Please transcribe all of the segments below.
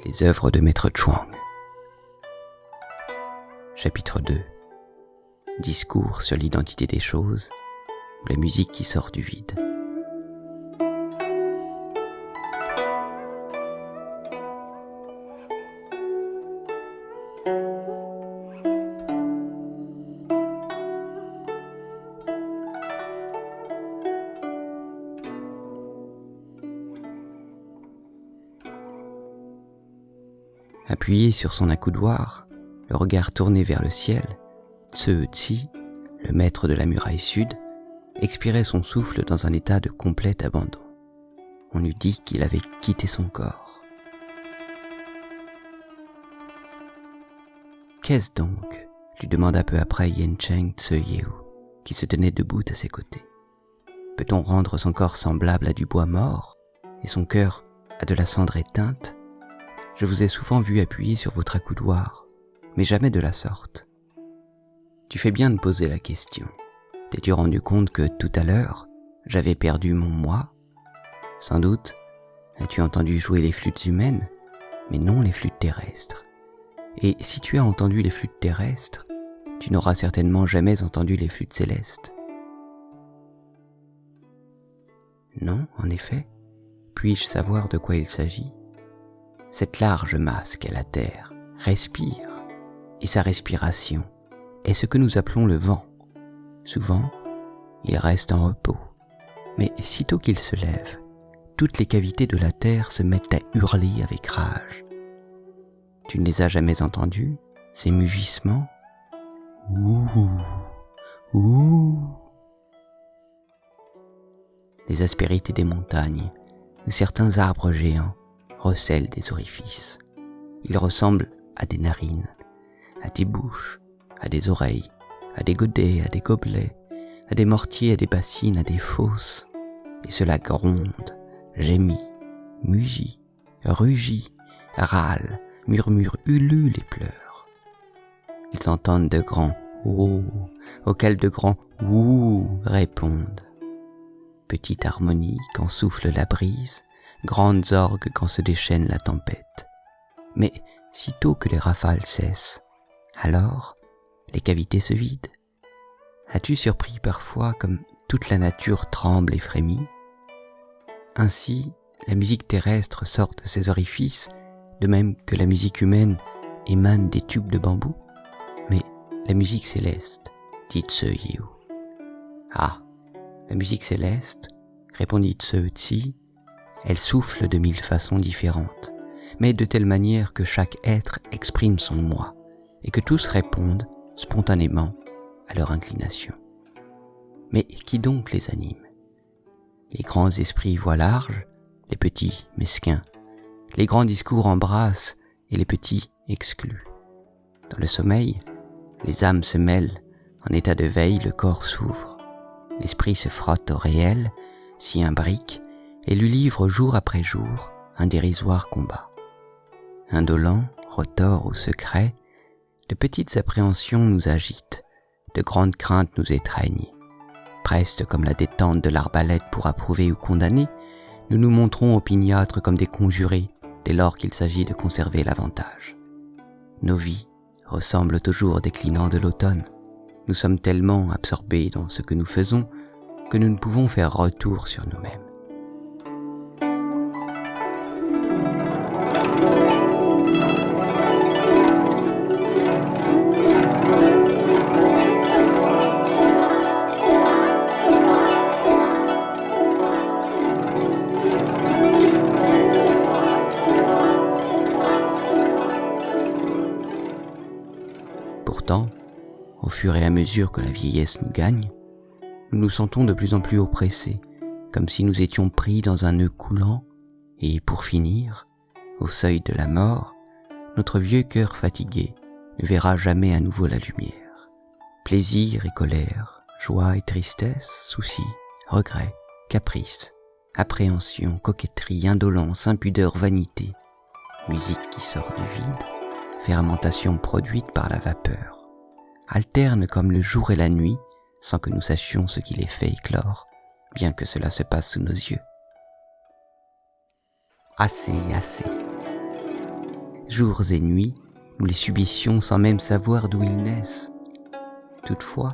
Les œuvres de Maître Chuang. Chapitre 2. Discours sur l'identité des choses, ou la musique qui sort du vide. Appuyé sur son accoudoir, le regard tourné vers le ciel, Tse Tsi, le maître de la muraille sud, expirait son souffle dans un état de complet abandon. On eût dit qu'il avait quitté son corps. Qu'est-ce donc ? Lui demanda peu après Yencheng Tse-Yeu, qui se tenait debout à ses côtés. Peut-on rendre son corps semblable à du bois mort, et son cœur à de la cendre éteinte ? Je vous ai souvent vu appuyer sur votre accoudoir, mais jamais de la sorte. Tu fais bien de poser la question. T'es-tu rendu compte que tout à l'heure, j'avais perdu mon moi ? Sans doute, as-tu entendu jouer les flûtes humaines, mais non les flûtes terrestres. Et si tu as entendu les flûtes terrestres, tu n'auras certainement jamais entendu les flûtes célestes. Non, en effet. Puis-je savoir de quoi il s'agit ? Cette large masse qu'est la terre respire, et sa respiration est ce que nous appelons le vent. Souvent, il reste en repos, mais sitôt qu'il se lève, toutes les cavités de la terre se mettent à hurler avec rage. Tu ne les as jamais entendus, ces mugissements ? Ouh, ouh. Les aspérités des montagnes, ou certains arbres géants, recèlent des orifices. Ils ressemblent à des narines, à des bouches, à des oreilles, à des godets, à des gobelets, à des mortiers, à des bassines, à des fosses. Et cela gronde, gémit, mugit, rugit, râle, murmure, ulule et pleure. Ils entendent de grands « oh » auxquels de grands « ouh » répondent. Petite harmonie quand souffle la brise, grandes orgues quand se déchaîne la tempête. Mais sitôt que les rafales cessent, alors les cavités se vident. As-tu surpris parfois comme toute la nature tremble et frémit ? Ainsi, la musique terrestre sort de ses orifices, de même que la musique humaine émane des tubes de bambou. Mais la musique céleste, dit Tse-Yeu. Ah, la musique céleste, répondit Tse-Tsi, elle souffle de 1000 façons différentes, mais de telle manière que chaque être exprime son moi, et que tous répondent spontanément à leur inclination. Mais qui donc les anime ? Les grands esprits voient large, les petits mesquins. Les grands discours embrassent et les petits excluent. Dans le sommeil, les âmes se mêlent, en état de veille, le corps s'ouvre. L'esprit se frotte au réel, s'y imbrique, et lui livre jour après jour un dérisoire combat. Indolents, retors ou secrets, de petites appréhensions nous agitent, de grandes craintes nous étreignent. Prestes comme la détente de l'arbalète pour approuver ou condamner, nous nous montrons opiniâtres comme des conjurés dès lors qu'il s'agit de conserver l'avantage. Nos vies ressemblent toujours aux déclinants de l'automne. Nous sommes tellement absorbés dans ce que nous faisons que nous ne pouvons faire retour sur nous-mêmes. Pourtant, au fur et à mesure que la vieillesse nous gagne, nous nous sentons de plus en plus oppressés, comme si nous étions pris dans un nœud coulant, et pour finir, au seuil de la mort, notre vieux cœur fatigué ne verra jamais à nouveau la lumière. Plaisir et colère, joie et tristesse, soucis, regrets, caprices, appréhension, coquetterie, indolence, impudeur, vanité, musique qui sort du vide, fermentation produite par la vapeur, alternent comme le jour et la nuit, sans que nous sachions ce qui les fait éclore, bien que cela se passe sous nos yeux. Assez, assez. Jours et nuits, nous les subissions sans même savoir d'où ils naissent. Toutefois,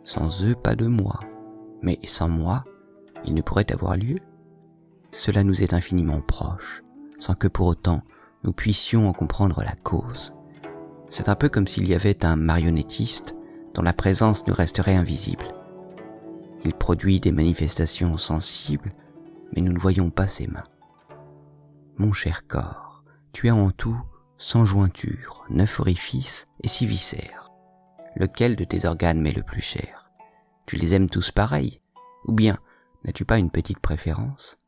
sans eux, pas de moi. Mais sans moi, il ne pourrait avoir lieu. Cela nous est infiniment proche, sans que pour autant nous puissions en comprendre la cause. C'est un peu comme s'il y avait un marionnettiste dont la présence nous resterait invisible. Il produit des manifestations sensibles, mais nous ne voyons pas ses mains. Mon cher corps, tu as en tout 100 jointures, 9 orifices et 6 viscères. Lequel de tes organes m'est le plus cher? Tu les aimes tous pareils? Ou bien, n'as-tu pas une petite préférence?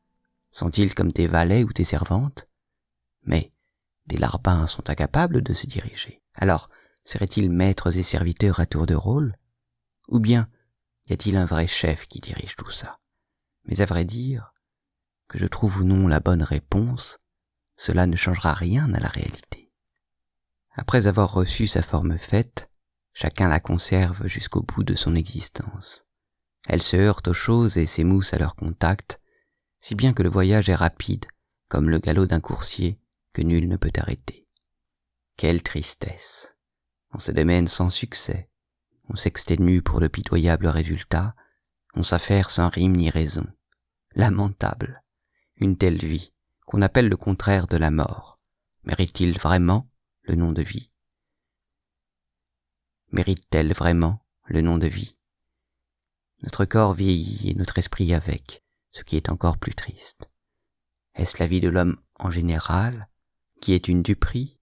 Sont-ils comme tes valets ou tes servantes? Mais des larbins sont incapables de se diriger. Alors, seraient-ils maîtres et serviteurs à tour de rôle? Ou bien, y a-t-il un vrai chef qui dirige tout ça? Mais à vrai dire, que je trouve ou non la bonne réponse, cela ne changera rien à la réalité. Après avoir reçu sa forme faite, chacun la conserve jusqu'au bout de son existence. Elle se heurte aux choses et s'émousse à leur contact, si bien que le voyage est rapide, comme le galop d'un coursier que nul ne peut arrêter. Quelle tristesse! On se démène sans succès, on s'exténue pour le pitoyable résultat, on s'affaire sans rime ni raison. Lamentable! Une telle vie, qu'on appelle le contraire de la mort, mérite-t-il vraiment le nom de vie? Mérite-t-elle vraiment le nom de vie? Notre corps vieillit et notre esprit avec, ce qui est encore plus triste. Est-ce la vie de l'homme en général qui est une duperie,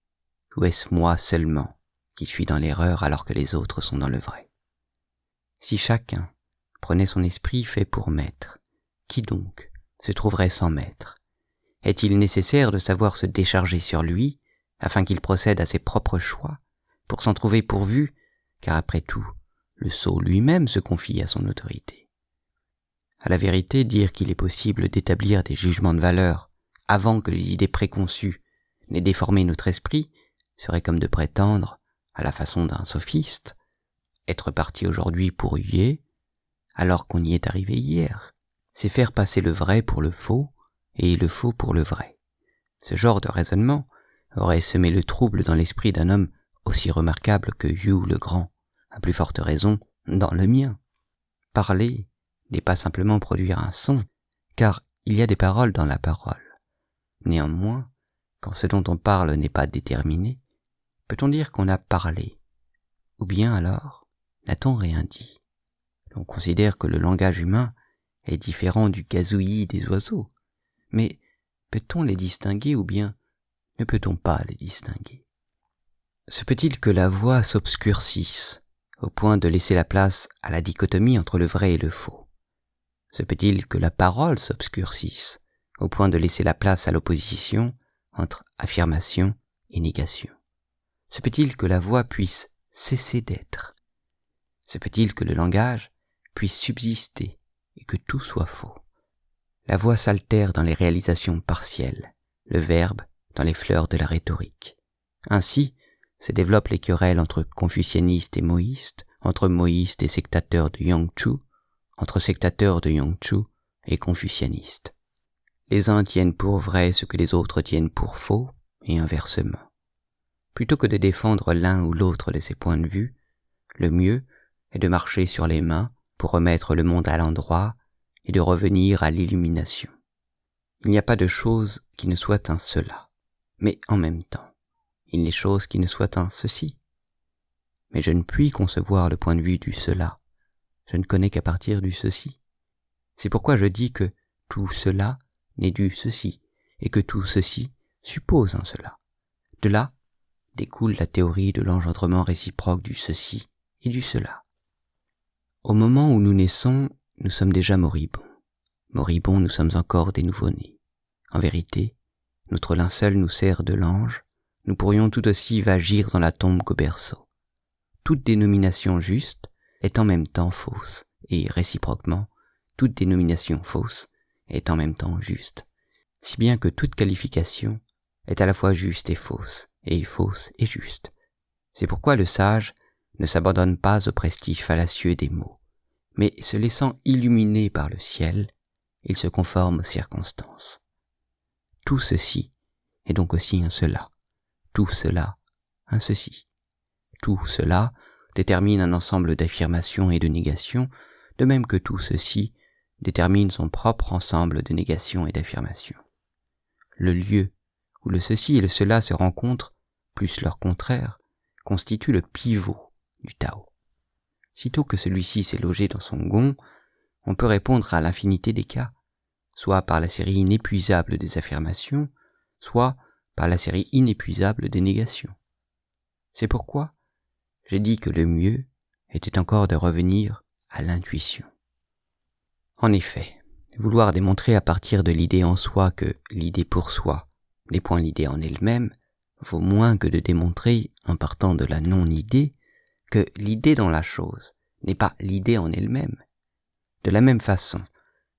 ou est-ce moi seulement qui suis dans l'erreur alors que les autres sont dans le vrai? Si chacun prenait son esprit fait pour maître, qui donc se trouverait sans maître? Est-il nécessaire de savoir se décharger sur lui, afin qu'il procède à ses propres choix, pour s'en trouver pourvu, car après tout, le sot lui-même se confie à son autorité? À la vérité, dire qu'il est possible d'établir des jugements de valeur avant que les idées préconçues n'aient déformé notre esprit serait comme de prétendre, à la façon d'un sophiste, être parti aujourd'hui pour huer, alors qu'on y est arrivé hier. C'est faire passer le vrai pour le faux, et le faux pour le vrai. Ce genre de raisonnement aurait semé le trouble dans l'esprit d'un homme aussi remarquable que Yu le Grand, à plus forte raison dans le mien. Parler n'est pas simplement produire un son, car il y a des paroles dans la parole. Néanmoins, quand ce dont on parle n'est pas déterminé, peut-on dire qu'on a parlé? Ou bien alors, n'a-t-on rien dit? L'on considère que le langage humain est différent du gazouillis des oiseaux. Mais peut-on les distinguer ou bien ne peut-on pas les distinguer? Se peut-il que la voix s'obscurcisse au point de laisser la place à la dichotomie entre le vrai et le faux? Se peut-il que la parole s'obscurcisse au point de laisser la place à l'opposition entre affirmation et négation? Se peut-il que la voix puisse cesser d'être? Se peut-il que le langage puisse subsister et que tout soit faux? La voix s'altère dans les réalisations partielles, le verbe dans les fleurs de la rhétorique. Ainsi se développent les querelles entre confucianistes et moïstes, entre moïstes et sectateurs de Yongchu, entre sectateurs de Yongchu et confucianistes. Les uns tiennent pour vrai ce que les autres tiennent pour faux, et inversement. Plutôt que de défendre l'un ou l'autre de ces points de vue, le mieux est de marcher sur les mains pour remettre le monde à l'endroit et de revenir à l'illumination. Il n'y a pas de chose qui ne soit un cela, mais en même temps, il n'est chose qui ne soit un ceci. Mais je ne puis concevoir le point de vue du cela, je ne connais qu'à partir du ceci. C'est pourquoi je dis que tout cela n'est du ceci, et que tout ceci suppose un cela. De là découle la théorie de l'engendrement réciproque du ceci et du cela. Au moment où nous naissons, nous sommes déjà moribonds. Moribonds, nous sommes encore des nouveau-nés. En vérité, notre linceul nous sert de l'ange, nous pourrions tout aussi vagir dans la tombe qu'au berceau. Toute dénomination juste est en même temps fausse, et réciproquement, toute dénomination fausse est en même temps juste, si bien que toute qualification est à la fois juste et fausse et juste. C'est pourquoi le sage ne s'abandonne pas au prestige fallacieux des mots, mais se laissant illuminer par le ciel, il se conforme aux circonstances. Tout ceci est donc aussi un cela. tout cela, un ceci. Tout cela détermine un ensemble d'affirmations et de négations, de même que tout ceci détermine son propre ensemble de négations et d'affirmations. Le lieu où le ceci et le cela se rencontrent, plus leur contraire, constitue le pivot du Tao. Sitôt que celui-ci s'est logé dans son gond, on peut répondre à l'infinité des cas, soit par la série inépuisable des affirmations, soit par la série inépuisable des négations. C'est pourquoi j'ai dit que le mieux était encore de revenir à l'intuition. En effet, vouloir démontrer à partir de l'idée en soi que l'idée pour soi n'est point l'idée en elle-même vaut moins que de démontrer, en partant de la non-idée, que l'idée dans la chose n'est pas l'idée en elle-même. De la même façon,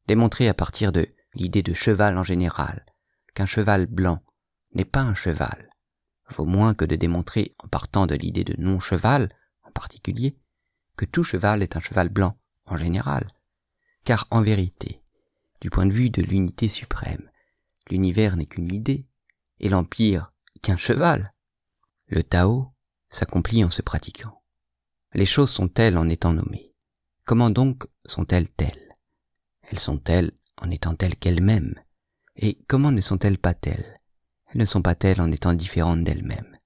démontrer à partir de l'idée de cheval en général qu'un cheval blanc n'est pas un cheval vaut moins que de démontrer, en partant de l'idée de non-cheval en particulier, que tout cheval est un cheval blanc en général. Car en vérité, du point de vue de l'unité suprême, l'univers n'est qu'une idée, et l'empire qu'un cheval. Le Tao s'accomplit en se pratiquant. Les choses sont telles en étant nommées. Comment donc sont-elles telles? Elles sont telles en étant telles qu'elles-mêmes. Et comment ne sont-elles pas telles? Elles ne sont pas telles en étant différentes d'elles-mêmes.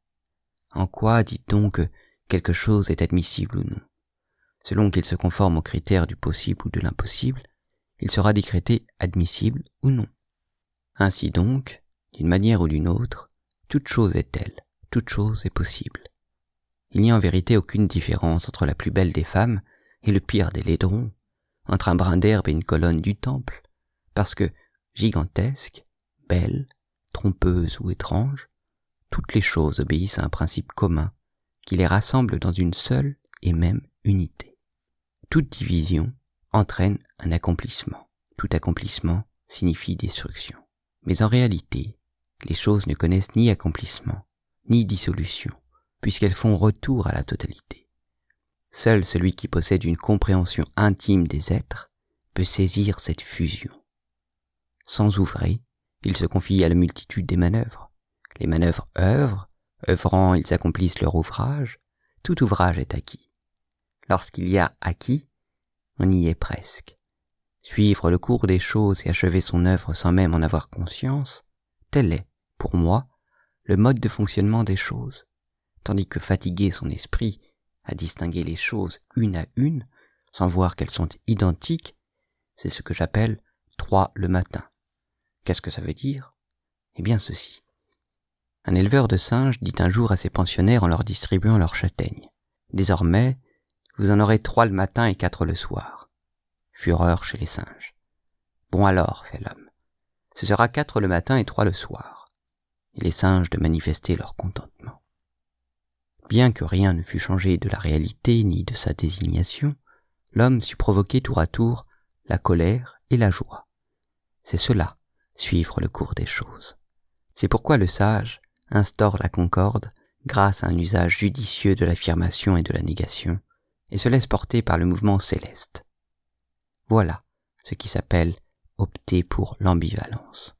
En quoi dit-on que quelque chose est admissible ou non? Selon qu'il se conforme aux critères du possible ou de l'impossible, il sera décrété admissible ou non. Ainsi donc, d'une manière ou d'une autre, toute chose est telle, toute chose est possible. Il n'y a en vérité aucune différence entre la plus belle des femmes et le pire des laidrons, entre un brin d'herbe et une colonne du temple, parce que, gigantesques, belles, trompeuses ou étranges, toutes les choses obéissent à un principe commun qui les rassemble dans une seule et même unité. Toute division entraîne un accomplissement. Tout accomplissement signifie destruction. Mais en réalité, les choses ne connaissent ni accomplissement, ni dissolution, puisqu'elles font retour à la totalité. Seul celui qui possède une compréhension intime des êtres peut saisir cette fusion. Sans ouvrer, il se confie à la multitude des manœuvres. Les manœuvres œuvrant, ils accomplissent leur ouvrage. Tout ouvrage est acquis. Lorsqu'il y a acquis, on y est presque. Suivre le cours des choses et achever son œuvre sans même en avoir conscience, tel est, pour moi, le mode de fonctionnement des choses, tandis que fatiguer son esprit à distinguer les choses une à une, sans voir qu'elles sont identiques, c'est ce que j'appelle 3 le matin. Qu'est-ce que ça veut dire? Eh bien ceci. Un éleveur de singes dit un jour à ses pensionnaires en leur distribuant leurs châtaignes: « Désormais, vous en aurez 3 le matin et 4 le soir. » Fureur chez les singes. « Bon alors, fait l'homme, ce sera 4 le matin et 3 le soir. » Et les singes de manifester leur contentement. Bien que rien ne fût changé de la réalité ni de sa désignation, l'homme sut provoquer tour à tour la colère et la joie. C'est cela, suivre le cours des choses. C'est pourquoi le sage instaure la concorde grâce à un usage judicieux de l'affirmation et de la négation, et se laisse porter par le mouvement céleste. Voilà ce qui s'appelle opter pour l'ambivalence.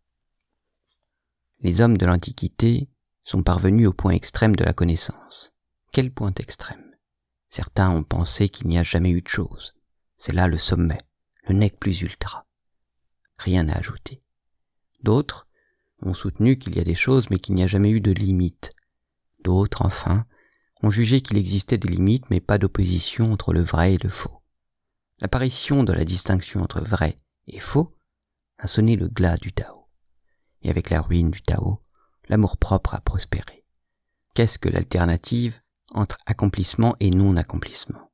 Les hommes de l'Antiquité sont parvenus au point extrême de la connaissance. Quel point extrême? Certains ont pensé qu'il n'y a jamais eu de chose. C'est là le sommet, le nec plus ultra. Rien à ajouter. D'autres ont soutenu qu'il y a des choses mais qu'il n'y a jamais eu de limite. D'autres, enfin, ont jugé qu'il existait des limites mais pas d'opposition entre le vrai et le faux. L'apparition de la distinction entre vrai et faux a sonné le glas du Tao. Et avec la ruine du Tao, l'amour-propre a prospéré. Qu'est-ce que l'alternative entre accomplissement et non-accomplissement?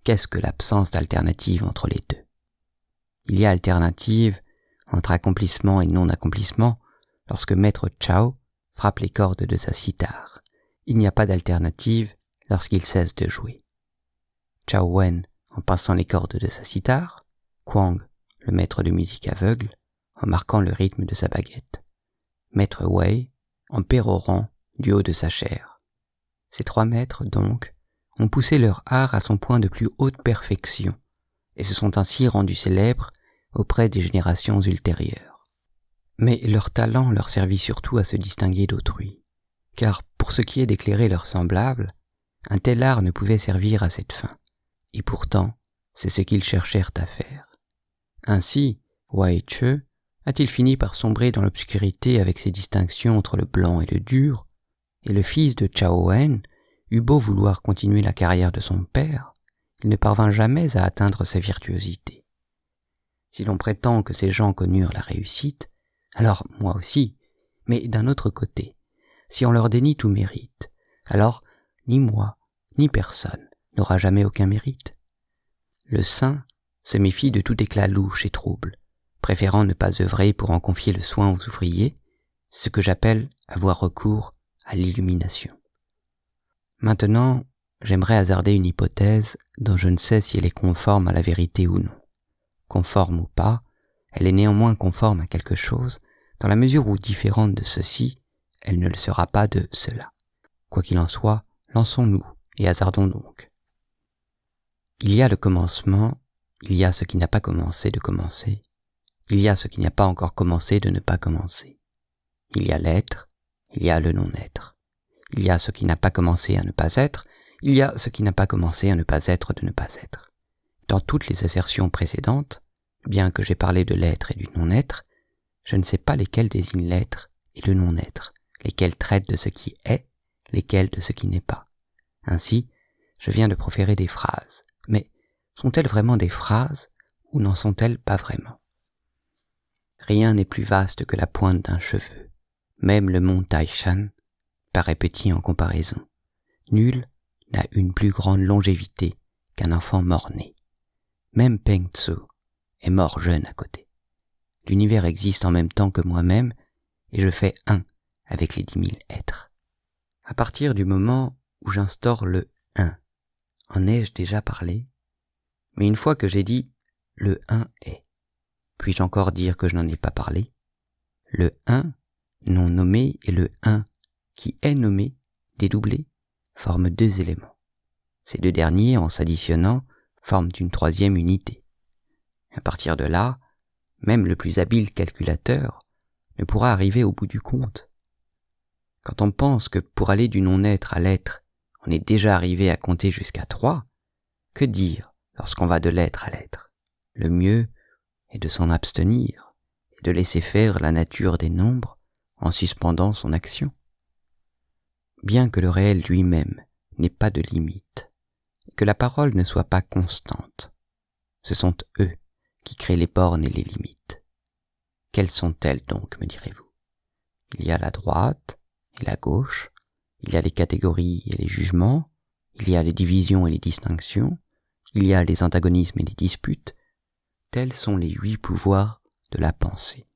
Qu'est-ce que l'absence d'alternative entre les deux? Il y a alternative entre accomplissement et non-accomplissement lorsque Maître Chao frappe les cordes de sa cithare. Il n'y a pas d'alternative lorsqu'il cesse de jouer. Chao Wen en pinçant les cordes de sa cithare, Kuang, le maître de musique aveugle, en marquant le rythme de sa baguette, Maître Wei en pérorant du haut de sa chaire. Ces 3 maîtres, donc, ont poussé leur art à son point de plus haute perfection, et se sont ainsi rendus célèbres auprès des générations ultérieures. Mais leur talent leur servit surtout à se distinguer d'autrui. car pour ce qui est d'éclairer leurs semblables, un tel art ne pouvait servir à cette fin, et pourtant c'est ce qu'ils cherchèrent à faire. Ainsi, Wei-Che a-t-il fini par sombrer dans l'obscurité avec ses distinctions entre le blanc et le dur, et le fils de Chao Wen eut beau vouloir continuer la carrière de son père, il ne parvint jamais à atteindre sa virtuosité. Si l'on prétend que ces gens connurent la réussite, alors moi aussi, mais d'un autre côté, si on leur dénie tout mérite, alors ni moi, ni personne n'aura jamais aucun mérite. Le saint se méfie de tout éclat louche et trouble, préférant ne pas œuvrer pour en confier le soin aux ouvriers, ce que j'appelle avoir recours à l'illumination. Maintenant, j'aimerais hasarder une hypothèse dont je ne sais si elle est conforme à la vérité ou non. Conforme ou pas, elle est néanmoins conforme à quelque chose, dans la mesure où différente de ceci, elle ne le sera pas de cela. Quoi qu'il en soit, lançons-nous et hasardons donc. Il y a le commencement, il y a ce qui n'a pas commencé de commencer, il y a ce qui n'a pas encore commencé de ne pas commencer. Il y a l'être, il y a le non-être. Il y a ce qui n'a pas commencé à ne pas être, il y a ce qui n'a pas commencé à ne pas être de ne pas être. Dans toutes les assertions précédentes, bien que j'ai parlé de l'être et du non-être, je ne sais pas lesquelles désignent l'être et le non-être, lesquelles traitent de ce qui est, lesquelles de ce qui n'est pas. Ainsi, je viens de proférer des phrases, mais sont-elles vraiment des phrases ou n'en sont-elles pas vraiment? Rien n'est plus vaste que la pointe d'un cheveu. Même le mont Taishan paraît petit en comparaison. Nul n'a une plus grande longévité qu'un enfant mort-né. Même Peng Tzu est mort jeune à côté. L'univers existe en même temps que moi-même et je fais un avec les 10 000 êtres. À partir du moment où j'instaure le un, en ai-je déjà parlé? Mais une fois que j'ai dit le un est, puis-je encore dire que je n'en ai pas parlé? Le un non nommé et le un qui est nommé, dédoublé, forment deux éléments. Ces deux derniers, en s'additionnant, forment une troisième unité. À partir de là, même le plus habile calculateur ne pourra arriver au bout du compte. Quand on pense que pour aller du non-être à l'être, on est déjà arrivé à compter jusqu'à 3, que dire lorsqu'on va de l'être à l'être? Le mieux est de s'en abstenir et de laisser faire la nature des nombres en suspendant son action. Bien que le réel lui-même n'ait pas de limite, et que la parole ne soit pas constante, ce sont eux qui créent les bornes et les limites. Quelles sont-elles donc, me direz-vous? Il y a la droite et la gauche, il y a les catégories et les jugements, il y a les divisions et les distinctions, il y a les antagonismes et les disputes. Tels sont les 8 pouvoirs de la pensée.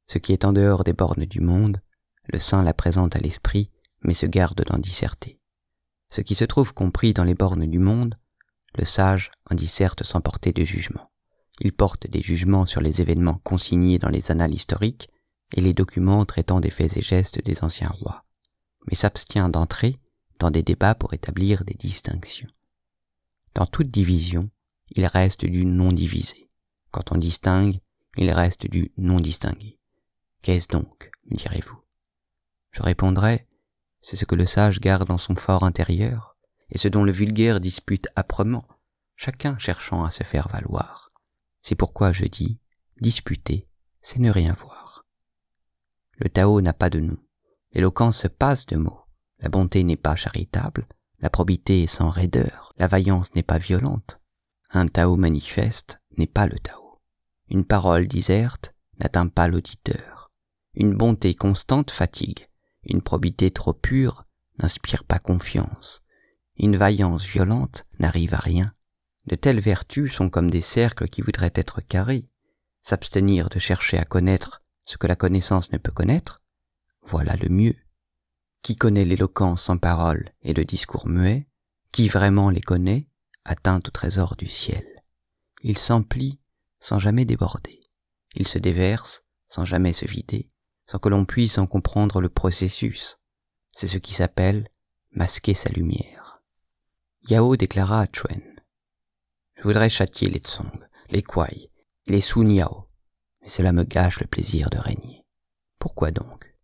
Ce qui est en dehors des bornes du monde, le saint la présente à l'esprit, mais se garde d'en disserter. Ce qui se trouve compris dans les bornes du monde, le sage en disserte sans porter de jugement. Il porte des jugements sur les événements consignés dans les annales historiques et les documents traitant des faits et gestes des anciens rois, mais s'abstient d'entrer dans des débats pour établir des distinctions. Dans toute division, il reste du non-divisé. Quand on distingue, il reste du non-distingué. Qu'est-ce donc, me direz-vous? Je répondrai, c'est ce que le sage garde en son fort intérieur, et ce dont le vulgaire dispute âprement, chacun cherchant à se faire valoir. C'est pourquoi je dis, disputer, c'est ne rien voir. Le Tao n'a pas de nom, l'éloquence se passe de mots, la bonté n'est pas charitable, la probité est sans raideur, la vaillance n'est pas violente. Un Tao manifeste n'est pas le Tao. Une parole diserte n'atteint pas l'auditeur. Une bonté constante fatigue. Une probité trop pure n'inspire pas confiance. Une vaillance violente n'arrive à rien. De telles vertus sont comme des cercles qui voudraient être carrés. S'abstenir de chercher à connaître ce que la connaissance ne peut connaître, voilà le mieux. Qui connaît l'éloquence sans parole et le discours muet, qui vraiment les connaît, atteint au trésor du ciel. Il s'emplit sans jamais déborder. Il se déverse sans jamais se vider, sans que l'on puisse en comprendre le processus. C'est ce qui s'appelle masquer sa lumière. Yao déclara à Chuen: « Je voudrais châtier les Tsong, les Kwai, les Sun Yao, mais cela me gâche le plaisir de régner. Pourquoi donc ?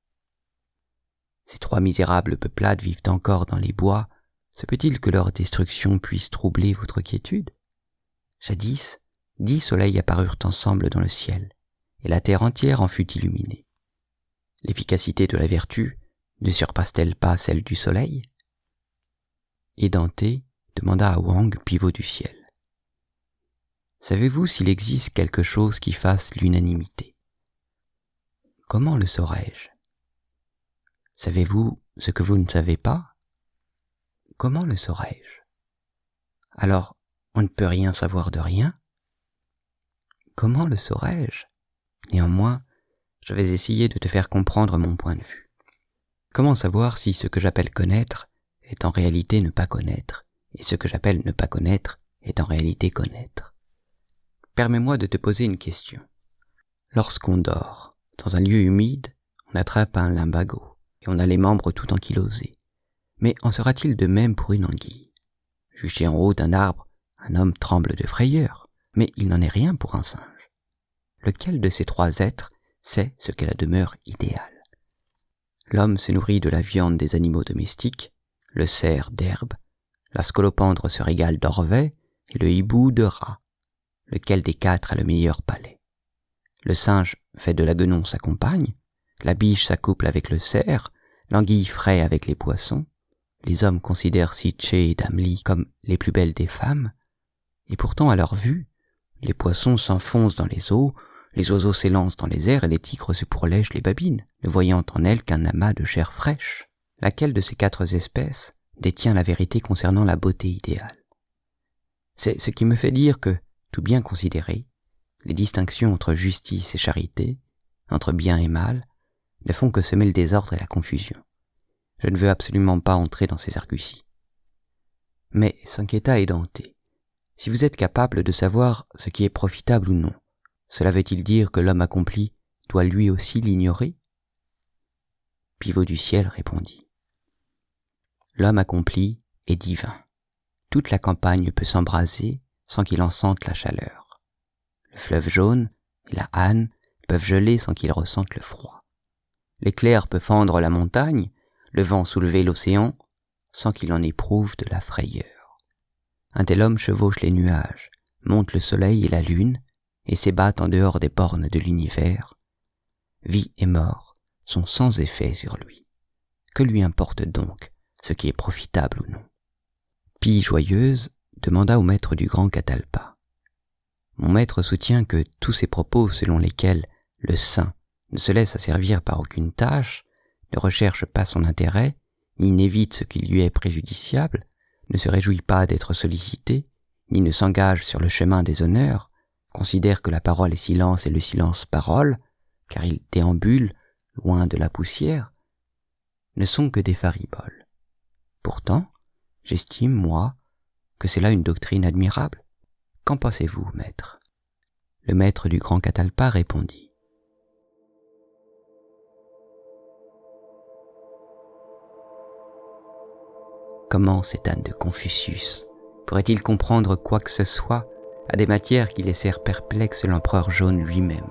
Ces 3 misérables peuplades vivent encore dans les bois, se peut-il que leur destruction puisse troubler votre quiétude? Jadis, 10 soleils apparurent ensemble dans le ciel, et la terre entière en fut illuminée. L'efficacité de la vertu ne surpasse-t-elle pas celle du soleil? Et Dante demanda à Wang, pivot du ciel. Savez-vous s'il existe quelque chose qui fasse l'unanimité? Comment le saurais-je? Savez-vous ce que vous ne savez pas? Comment le saurais-je? Alors, on ne peut rien savoir de rien? Comment le saurais-je? Néanmoins, je vais essayer de te faire comprendre mon point de vue. Comment savoir si ce que j'appelle connaître est en réalité ne pas connaître, et ce que j'appelle ne pas connaître est en réalité connaître? Permets-moi de te poser une question. Lorsqu'on dort, dans un lieu humide, on attrape un lumbago, et on a les membres tout ankylosés. Mais en sera-t-il de même pour une anguille? Juché en haut d'un arbre, un homme tremble de frayeur, mais il n'en est rien pour un singe. Lequel de ces 3 êtres sait ce qu'est la demeure idéale? L'homme se nourrit de la viande des animaux domestiques, le cerf d'herbe, la scolopendre se régale d'orvets et le hibou de rats. Lequel des 4 a le meilleur palais? Le singe fait de la guenon sa compagne, la biche s'accouple avec le cerf, l'anguille fraie avec les poissons. Les hommes considèrent Sitché et Damli comme les plus belles des femmes, et pourtant à leur vue, les poissons s'enfoncent dans les eaux, les oiseaux s'élancent dans les airs et les tigres se pourlèchent les babines, ne voyant en elles qu'un amas de chair fraîche. Laquelle de ces 4 espèces détient la vérité concernant la beauté idéale? C'est ce qui me fait dire que, tout bien considéré, les distinctions entre justice et charité, entre bien et mal, ne font que semer le désordre et la confusion. Je ne veux absolument pas entrer dans ces arguties. Mais s'inquiéta et Dante. Si vous êtes capable de savoir ce qui est profitable ou non, cela veut-il dire que l'homme accompli doit lui aussi l'ignorer? Pivot du ciel répondit. L'homme accompli est divin. Toute la campagne peut s'embraser sans qu'il en sente la chaleur. Le fleuve jaune et la Hanne peuvent geler sans qu'ils ressentent le froid. L'éclair peut fendre la montagne, le vent soulever l'océan, sans qu'il en éprouve de la frayeur. Un tel homme chevauche les nuages, monte le soleil et la lune, et s'ébat en dehors des bornes de l'univers. Vie et mort sont sans effet sur lui. Que lui importe donc ce qui est profitable ou non? Pie joyeuse demanda au maître du grand Catalpa. Mon maître soutient que tous ces propos selon lesquels le saint ne se laisse asservir par aucune tâche, ne recherche pas son intérêt, ni n'évite ce qui lui est préjudiciable, ne se réjouit pas d'être sollicité, ni ne s'engage sur le chemin des honneurs, considère que la parole est silence et le silence parole, car il déambule loin de la poussière, ne sont que des fariboles. Pourtant, j'estime, moi, que c'est là une doctrine admirable. Qu'en pensez-vous, maître? Le maître du grand Catalpa répondit. Comment cet âne de Confucius pourrait-il comprendre quoi que ce soit à des matières qui laissèrent perplexe l'empereur jaune lui-même?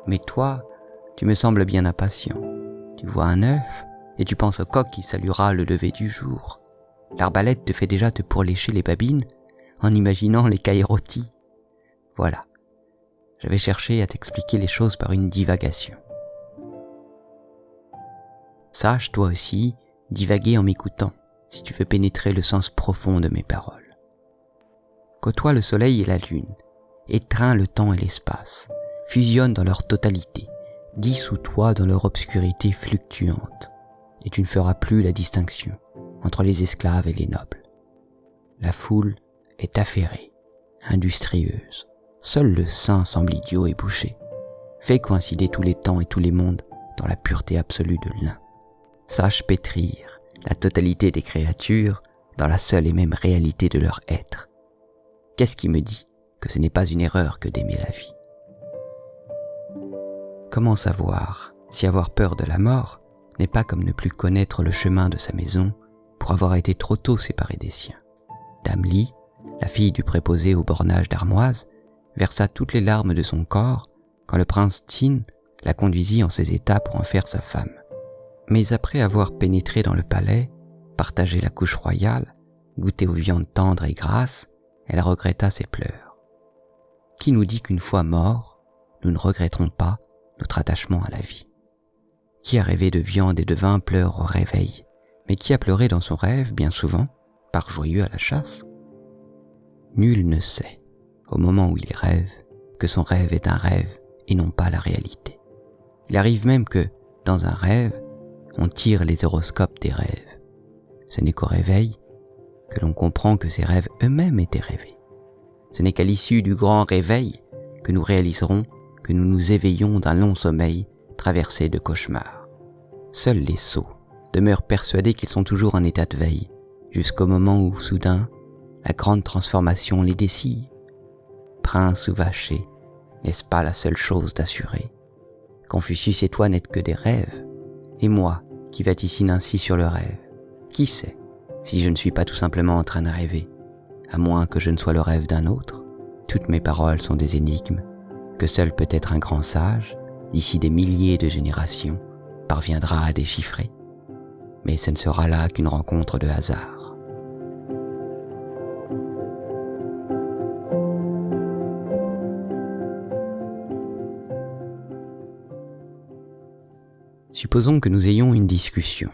Mais toi, tu me sembles bien impatient. Tu vois un œuf, et tu penses au coq qui saluera le lever du jour. L'arbalète te fait déjà te pourlécher les babines en imaginant les cailles rôties. Voilà, je vais chercher à t'expliquer les choses par une divagation. Sache, toi aussi, divaguer en m'écoutant, si tu veux pénétrer le sens profond de mes paroles. Côtoie le soleil et la lune, étreins le temps et l'espace, fusionne dans leur totalité, dissous-toi dans leur obscurité fluctuante, et tu ne feras plus la distinction entre les esclaves et les nobles. La foule est affairée, industrieuse. Seul le saint semble idiot et bouché. Fais coïncider tous les temps et tous les mondes dans la pureté absolue de l'un. Sache pétrir la totalité des créatures dans la seule et même réalité de leur être. Qu'est-ce qui me dit que ce n'est pas une erreur que d'aimer la vie? Comment savoir si avoir peur de la mort n'est pas comme ne plus connaître le chemin de sa maison pour avoir été trop tôt séparé des siens? Damli, la fille du préposé au bornage d'armoise, versa toutes les larmes de son corps quand le prince Tin la conduisit en ses états pour en faire sa femme. Mais après avoir pénétré dans le palais, partagé la couche royale, goûté aux viandes tendres et grasses, elle regretta ses pleurs. Qui nous dit qu'une fois morts, nous ne regretterons pas notre attachement à la vie? Qui a rêvé de viande et de vin pleure au réveil, mais qui a pleuré dans son rêve, bien souvent, part joyeux à la chasse? Nul ne sait, au moment où il rêve, que son rêve est un rêve et non pas la réalité. Il arrive même que, dans un rêve, on tire les horoscopes des rêves. Ce n'est qu'au réveil que l'on comprend que ces rêves eux-mêmes étaient rêvés. Ce n'est qu'à l'issue du grand réveil que nous réaliserons que nous nous éveillons d'un long sommeil traversé de cauchemars. Seuls les sots demeurent persuadés qu'ils sont toujours en état de veille, jusqu'au moment où, soudain, la grande transformation les dessille. Prince ou vacher, n'est-ce pas la seule chose d'assurée? Confucius et toi n'êtes que des rêves, et moi, qui vaticine ainsi sur le rêve, qui sait si je ne suis pas tout simplement en train de rêver, à moins que je ne sois le rêve d'un autre? Toutes mes paroles sont des énigmes, que seul peut-être un grand sage, d'ici des milliers de générations, parviendra à déchiffrer. Mais ce ne sera là qu'une rencontre de hasard. Supposons que nous ayons une discussion.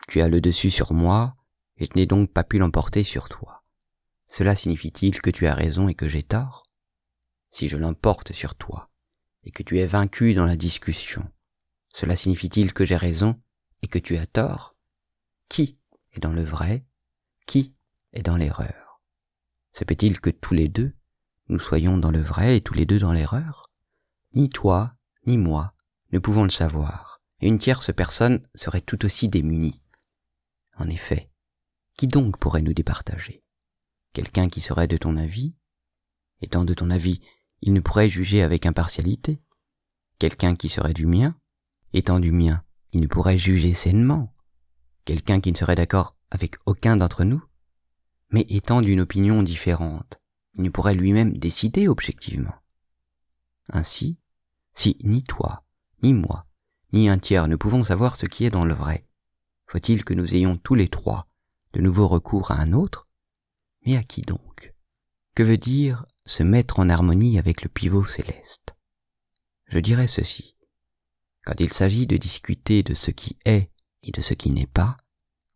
Tu as le dessus sur moi, et je n'ai donc pas pu l'emporter sur toi. Cela signifie-t-il que tu as raison et que j'ai tort? Si je l'emporte sur toi, et que tu es vaincu dans la discussion, cela signifie-t-il que j'ai raison et que tu as tort? Qui est dans le vrai? Qui est dans l'erreur? Se peut-il que tous les deux, nous soyons dans le vrai et tous les deux dans l'erreur? Ni toi, ni moi, ne pouvons le savoir, et une tierce personne serait tout aussi démunie. En effet, qui donc pourrait nous départager? Quelqu'un qui serait de ton avis? Étant de ton avis, il ne pourrait juger avec impartialité. Quelqu'un qui serait du mien? Étant du mien, il ne pourrait juger sainement. Quelqu'un qui ne serait d'accord avec aucun d'entre nous? Mais étant d'une opinion différente, il ne pourrait lui-même décider objectivement. Ainsi, si ni toi, ni moi, ni un tiers ne pouvons savoir ce qui est dans le vrai, faut-il que nous ayons tous les trois de nouveau recours à un autre? Mais à qui donc? Que veut dire se mettre en harmonie avec le pivot céleste? Je dirais ceci. Quand il s'agit de discuter de ce qui est et de ce qui n'est pas,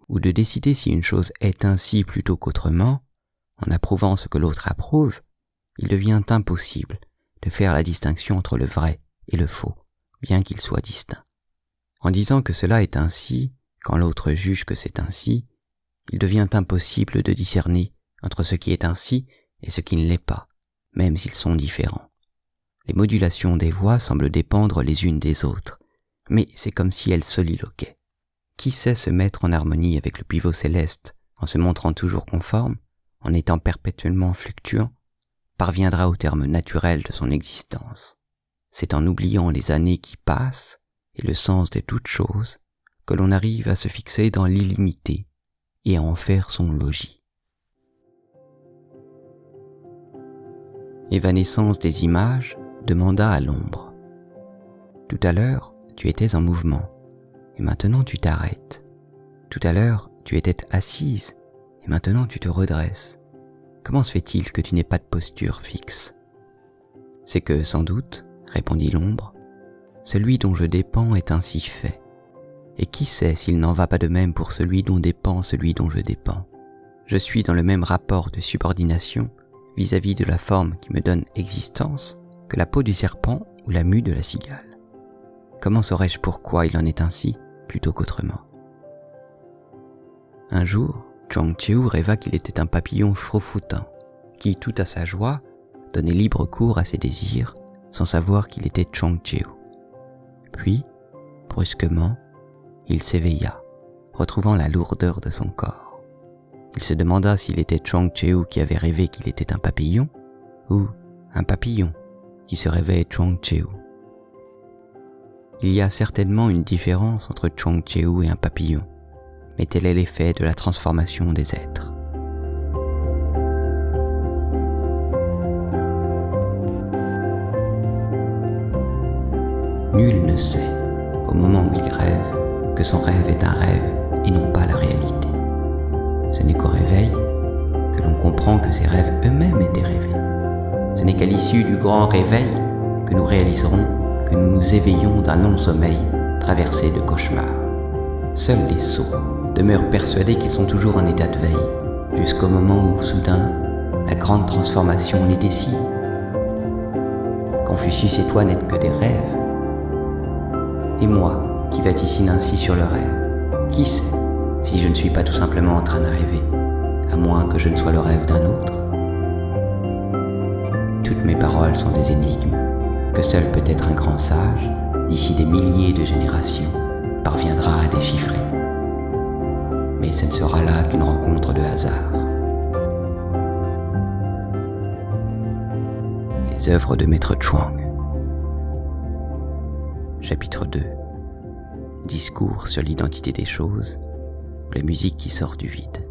ou de décider si une chose est ainsi plutôt qu'autrement, en approuvant ce que l'autre approuve, il devient impossible de faire la distinction entre le vrai et le faux, bien qu'ils soient distincts. En disant que cela est ainsi, quand l'autre juge que c'est ainsi, il devient impossible de discerner entre ce qui est ainsi et ce qui ne l'est pas, même s'ils sont différents. Les modulations des voix semblent dépendre les unes des autres, mais c'est comme si elles soliloquaient. Qui sait se mettre en harmonie avec le pivot céleste en se montrant toujours conforme, en étant perpétuellement fluctuant, parviendra au terme naturel de son existence. C'est en oubliant les années qui passent et le sens de toute chose que l'on arrive à se fixer dans l'illimité et à en faire son logis. Évanescence des images demanda à l'ombre. Tout à l'heure, tu étais en mouvement, et maintenant tu t'arrêtes. Tout à l'heure, tu étais assise, et maintenant tu te redresses. Comment se fait-il que tu n'aies pas de posture fixe? C'est que, sans doute, répondit l'ombre, celui dont je dépends est ainsi fait. Et qui sait s'il n'en va pas de même pour celui dont dépend celui dont je dépends? Je suis dans le même rapport de subordination vis-à-vis de la forme qui me donne existence que la peau du serpent ou la mue de la cigale. Comment saurais-je pourquoi il en est ainsi plutôt qu'autrement? Un jour, Chuang-Tzu rêva qu'il était un papillon froufroutant, qui, tout à sa joie, donnait libre cours à ses désirs, sans savoir qu'il était Chuang-Tzu. Puis, brusquement, il s'éveilla, retrouvant la lourdeur de son corps. Il se demanda s'il était Chuang-Tzu qui avait rêvé qu'il était un papillon, ou un papillon qui se rêvait Chuang-Tzu. Il y a certainement une différence entre Chuang-Tzu et un papillon, mais tel est l'effet de la transformation des êtres. Nul ne sait, au moment où il rêve, que son rêve est un rêve et non pas la réalité. Ce n'est qu'au réveil que l'on comprend que ces rêves eux-mêmes étaient rêvés. Ce n'est qu'à l'issue du grand réveil que nous réaliserons que nous nous éveillons d'un long sommeil traversé de cauchemars. Seuls les sots demeurent persuadés qu'ils sont toujours en état de veille, jusqu'au moment où, soudain, la grande transformation les décide. Confucius et toi n'êtes que des rêves. Et moi, qui vaticine ainsi sur le rêve, qui sait si je ne suis pas tout simplement en train de rêver, à moins que je ne sois le rêve d'un autre? Toutes mes paroles sont des énigmes que seul peut-être un grand sage, d'ici des milliers de générations, parviendra à déchiffrer. Mais ce ne sera là qu'une rencontre de hasard. Les œuvres de Maître Chuang. Chapitre 2. Discours sur l'identité des choses, ou la musique qui sort du vide.